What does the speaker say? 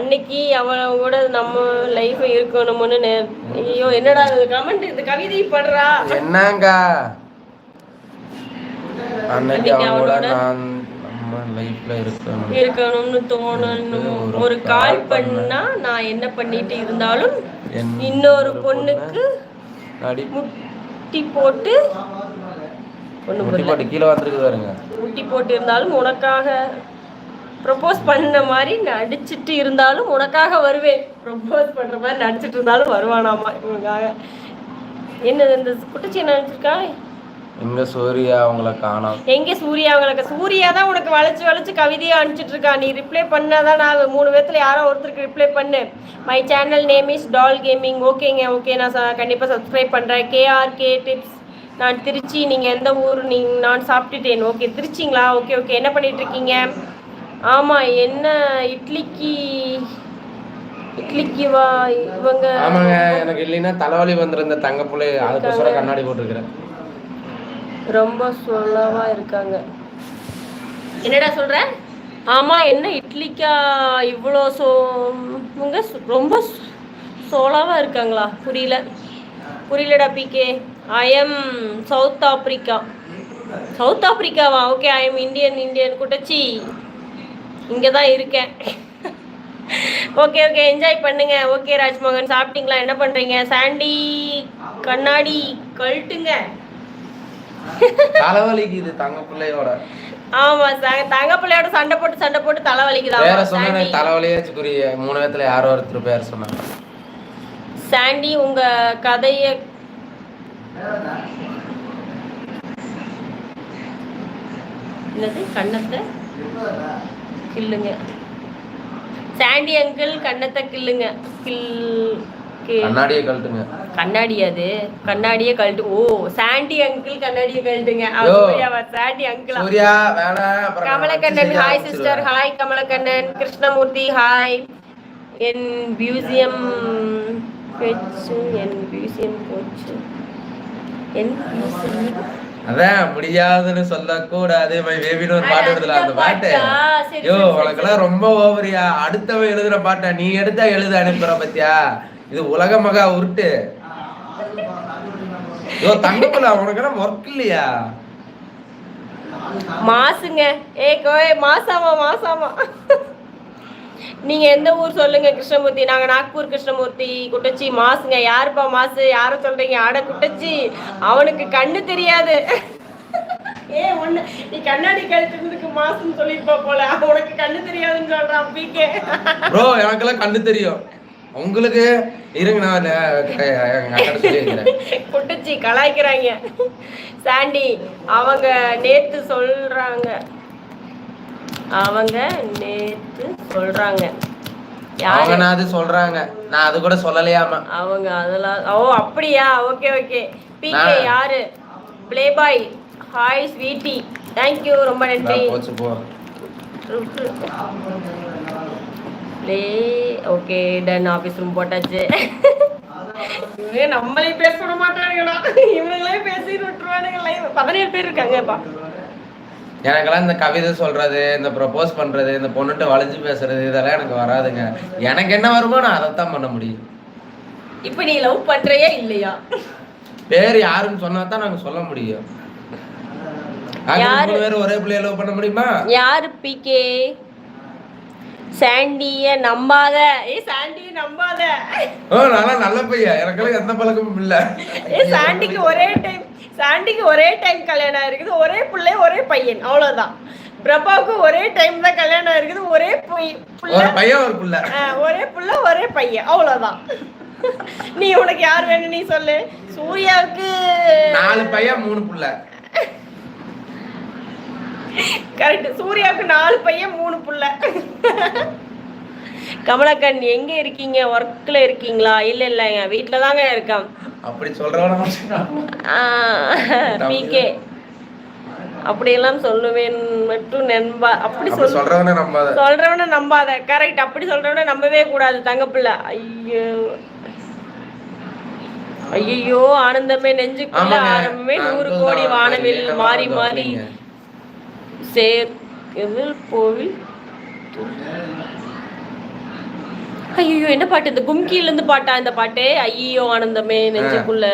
அன்னைக்கு அவளோட நம்ம லைஃப் இருக்கணும்னு ஐயோ என்னடா கமெண்ட் இந்த கவிதை படுறா என்னங்க அன்னைக்கு அவளோட நான் நம்ம லைஃப்ல இருக்கணும்னு தோணணும். ஒரு கால் பண்ணா நான் என்ன பண்ணிட்டு இருந்தாலும் இன்னொரு பொண்ணுக்கு முட்டி போட்டு கீழே வந்துருக்கு பாருங்க. முட்டி போட்டு இருந்தாலும் உனக்காக ப்ரொபோஸ் பண்ண மாதிரி நடிச்சிட்டு இருந்தாலும் உனக்காக வருவேன். ப்ரொபோஸ் பண்ற மாதிரி நடிச்சிட்டு இருந்தாலும் வருவானாமா இவனுக்காக. என்னது இந்த குட்டச்சி என்ன நினைச்சிருக்கா? எங்க சூர்யா அவங்கள காணோம். எங்க சூர்யா அவங்களுக்கு? சூர்யா தான் உனக்கு வளைச்சு கவிதையை அனுப்பிச்சிட்டு இருக்கா. நீ ரிப்ளை பண்ணாதான் நான் 3 பேர்த்துல யாரோ ஒருத்தருக்கு ரிப்ளை பண்ணு. My channel name is doll gaming. ஓகேங்க ஓகே, நான் கண்டிப்பாக சப்ஸ்கிரைப் பண்ணுறேன். KRK tips. நான் திருச்சி. நீங்கள் எந்த ஊர்? நான் சாப்பிட்டுட்டேன். ஓகே திருச்சிங்களா? Okay okay. என்ன பண்ணிட்டு இருக்கீங்க? ஆமாம், என்ன இட்லிக்கு வா இவங்க? ஆமாங்க, எனக்கு இல்லைன்னா தலைவலி வந்துருந்த தங்க பிள்ளை அதுக்கு கண்ணாடி போட்டுருக்கிறேன். ரொம்ப சொல்லவா இருக்காங்க. என்னடா சொல்ற? ஆமா, என்ன இட்லிக்கா இவ்வளோ இவங்க ரொம்ப சோலாவா இருக்காங்களா? புரியலடா பிகே. ஐ எம் சவுத் ஆப்பிரிக்காவா? ஓகே, ஐ எம் இந்தியன் குட்டச்சி. இங்கே தான் இருக்கேன். ஓகே ஓகே, என்ஜாய் பண்ணுங்க. ஓகே ராஜ்மோகன், சாப்பிட்டீங்களா? என்ன பண்றீங்க? சாண்டி கண்ணாடி கழட்டுங்க. தலைவலிக்குது தங்க பிள்ளையோட. ஆமா, தங்க பிள்ளையோட சண்டை போட்டு தலைவலிக்குதா? வேற சொன்னா தலைவலியாச்சு குறிய 3 பேர்த்துல யாரோ ஒருத்தர் பேர் சொன்னாங்க. சாண்டி, உங்க கதைய என்னது? கண்ணத்தை கில்லுங்க. சாண்டி அங்கிள் கண்ணத்தை கில்லுங்க. கண்ணாடியே கழட்டுங்க. கண்ணாடியே கழட்டு. ஓ, சாண்டி அங்கிள் கண்ணாடியே கழட்டுங்க. Sandy uncle. சூர்யா வேணாம். Kamalakannan hi sister. Hi Kamalakannan. Krishnamoorthy hi. என் மியூசியம் போச்சு. அதான் முடியாதுன்னு சொல்லக்கூடாது. மை பேபின்னு ஒரு பாட்டு வருதுல, அந்த பாட்டு. யோ, உனக்கெல்லாம் ரொம்ப ஓவரியா. அடுத்தவன் எழுதுற பாட்டா நீ எடுத்தா எழுத அனுப்புற பத்தியா? இது உலக மகா உருட்டு. யோ தங்கப்புல, உனக்கெல்லாம் ஒர்க் இல்லையா? மாசுங்க. மாசாமா. நீங்க எந்த ஊர் சொல்லுங்க கிருஷ்ணமூர்த்தி? நாங்க நாக்பூர் கிருஷ்ணமூர்த்தி. குட்டச்சி மாசுங்க. யாருப்பா மாசு? யார சொல்றீங்க? ஆட குட்டச்சி, அவனுக்கு கண்ணு தெரியாது. ஒண்ணு நீ கண்ணாடி கழிச்சதுக்கு மாசுன்னு சொல்லிருப்பா போல. உனக்கு கண்ணு தெரியாதுன்னு சொல்றான் பிகே. ப்ரோ, எனக்கெல்லாம் கண்ணு தெரியும். உங்களுக்கு இருங்க, நான் குட்டச்சி கலாய்க்கிறாங்க. சாண்டி அவங்க நேத்து சொல்றாங்க. யாரு சொல்றாங்க? நான் அது கூட சொல்லலையாமா. அவங்க அதெல்லாம். ஓ அப்படியா? Okay okay. பிகே யாரு? Playboy. Hi sweetie. Thank you, ரொம்ப நன்றி. போச்சு போ. Play. Okay done. Office room போட்டாச்சு. நம்மளே பேச விட மாட்டானுங்களா? இவங்களே பேசி விட்டுருவானுங்க. 17 பேர் இருக்காங்கப்பா. எனக்கெல்லாம் இந்த கவிதை சொல்றது, இந்த ப்ரப்போஸ் பண்றது, இந்த பொண்ணுகிட்ட வளைஞ்சு பேசுறது, இதெல்லாம் எனக்கு வராதுங்க. எனக்கு என்ன வருமோ நான் அதைத்தான் பண்ண முடியும். இப்ப நீ லவ் பண்றியா இல்லையா? பேர் யாருன்னு சொன்னா தான் நாங்க சொல்ல முடியும். யாரு பேர் ஒரே பிள்ளைய லவ் பண்ண முடியுமா? யாரு பிகே? சாண்டிய நம்பாத. சாண்டிய நம்பாத. நான் நல்ல பையன், எனக்கெல்லாம் எந்த பழக்கமும் இல்ல. சாண்டிக்கு ஒரே டைம் கல்யாணம் இருக்குது. ஒரே பிள்ளை ஒரே பையன், அவ்வளவுதான். பிரபாவுக்கு ஒரே டைம் தான் கல்யாணம் இருக்குது. ஒரே பையன் ஒரு பிள்ளை. ஒரே பிள்ளை ஒரே பையன், அவ்வளவுதான். நீ உனக்கு யார் வேணும் நீ சொல்லு. சூர்யாவுக்கு 4 பையன் 3 பிள்ளை. கரெக்ட். சூர்யாவுக்கு 4 பையன் 3 பிள்ளை. கமலக்கண் எங்க இருக்கீங்க? ஒர்க்ல இருக்கீங்களா? இல்ல என் வீட்டுல தாங்க இருக்கேன். அப்படி சொல்றவன பிகே அப்படியெல்லாம் சொல்லுவேன் மட்டும் நண்பா. அப்படி சொல்றவன நம்பாத. கரெக்ட். அப்படி சொல்றவன நம்பவே கூடாது தங்கப்பிள்ளை. ஐயோ ஆனந்தமே நெஞ்சுக்குள்ள ஆரம்பமே 100 கோடி வானவில் மாறி மாறி கோவில் ஐயோ என்ன பாட்டு இந்த கும்கில இருந்து பாட்டா இந்த பாட்டு ஐயோ ஆனந்தமே நெஞ்சுக்குள்ள